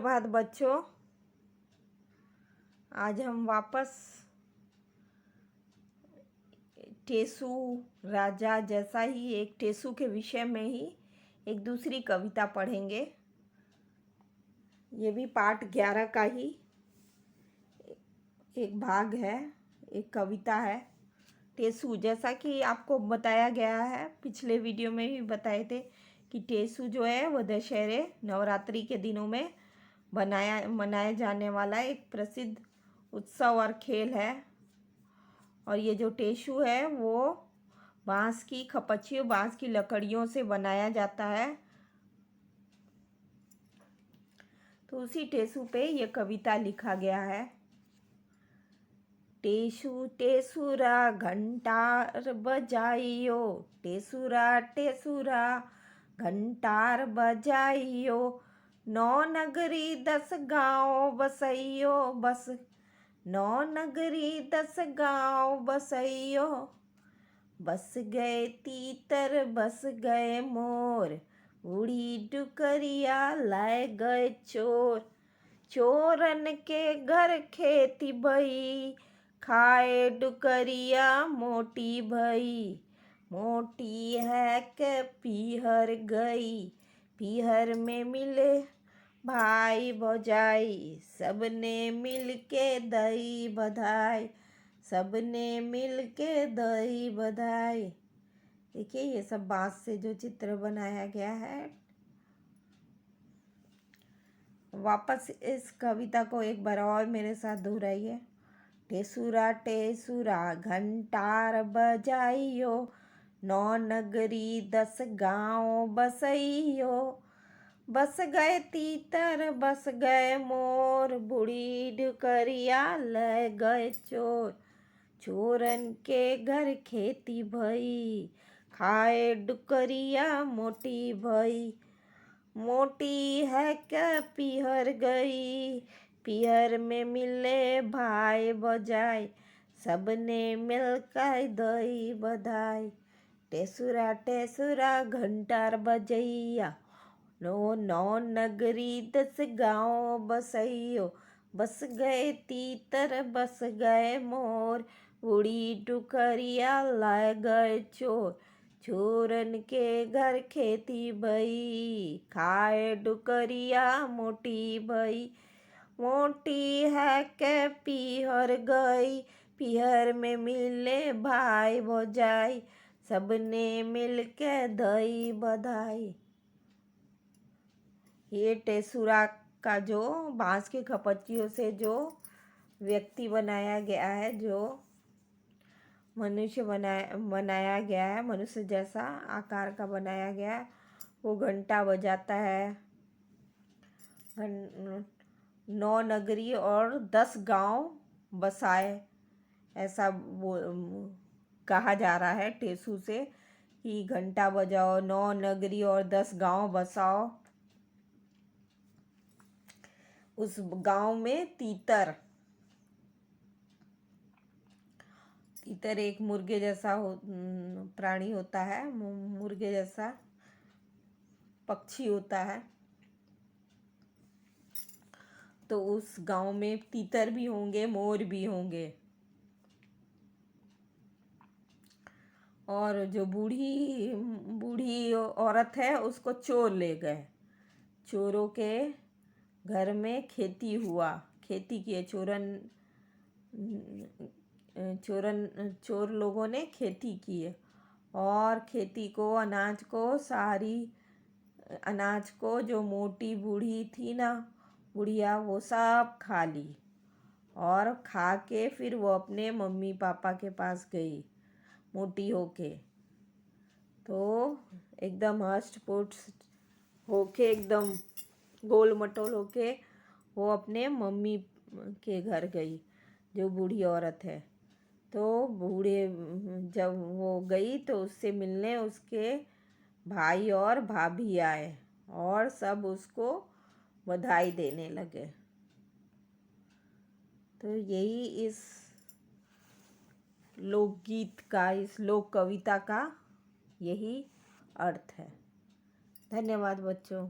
सुप्रभात बच्चों। आज हम वापस टेसु राजा जैसा ही एक टेसु के विषय में ही एक दूसरी कविता पढ़ेंगे। ये भी पाठ 11 का ही एक भाग है, एक कविता है। टेसु, जैसा कि आपको बताया गया है, पिछले वीडियो में भी बताए थे कि टेसु जो है वो दशहरे नवरात्रि के दिनों में मनाया जाने वाला एक प्रसिद्ध उत्सव और खेल है। और ये जो टेसु है वो बांस की खपच्चियों, बांस की लकड़ियों से बनाया जाता है। तो उसी टेसु पे ये कविता लिखा गया है। टेसु टेसुरा घंटार बजाइयो, टेसुरा टेसुरा घंटार बजाइयो, 9 नगरी 10 गाँव बसइयो, बस 9 नगरी 10 गाँव बसइयो। बस गए तीतर बस गए मोर, बूढ़ी डुकरिया लाए गए चोर। चोरन के घर खेती भई, खाए डुकरिया मोटी भई। मोटी है के पीहर गई, पीहर में मिले भाई भौजाई, सबने मिल के दई बधाई, सबने मिल के दई बधाई। देखिए, ये सब बांस से जो चित्र बनाया गया है। वापस इस कविता को एक बार और मेरे साथ दोहराइए। टेसुरा टेसुरा घंटार बजाइयो, 9 नगरी 10 गाँव बसइयो। बस गए तीतर बस गए मोर, बूढ़ी डुकरिया ले गए चोर। चोरन के घर खेती भई, खाए डुकरिया मोटी भई। मोटी है क्या पीहर गई, पीहर में मिले भाई भौजाई, सबने मिलकर दई बधाई। टेसुरा टेसुरा घंटार बजैया, 9 नगरी 10 गाँव बसइयो। बस गए तीतर बस गए मोर, बूढ़ी डुकरिया लाए गए चोर। चोरन के घर खेती भई, खाए डुकरिया मोटी भई। मोटी है के पीहर गई, पीहर में मिले भाई भौजाई, सबने मिल के दई बधाई। ये टेसुरा का जो बांस की खपच्चियों से जो व्यक्ति बनाया गया है, जो मनुष्य बनाया गया है, मनुष्य जैसा आकार का बनाया गया है, वो घंटा बजाता है। 9 नगरी और 10 गांव बसाए, ऐसा कहा जा रहा है टेसु से कि घंटा बजाओ, 9 नगरी और 10 गांव बसाओ। उस गांव में तीतर एक मुर्गे जैसा प्राणी होता है, मुर्गे जैसा पक्षी होता है। तो उस गांव में तीतर भी होंगे, मोर भी होंगे। और जो बूढ़ी औरत है उसको चोर ले गए। चोरों के घर में खेती हुआ, खेती किए चोर लोगों ने खेती की है। और खेती को, अनाज को जो मोटी बूढ़ी थी ना, बुढ़िया, वो सब खा ली। और खा के फिर वो अपने मम्मी पापा के पास गई मोटी होके। तो एकदम हष्ट पुष्ट होके, एकदम गोल मटोल होके वो अपने मम्मी के घर गई, जो बूढ़ी औरत है। तो जब वो गई तो उससे मिलने उसके भाई और भाभी आए और सब उसको बधाई देने लगे। तो यही इस लोकगीत का, इस लोक कविता का यही अर्थ है। धन्यवाद बच्चों।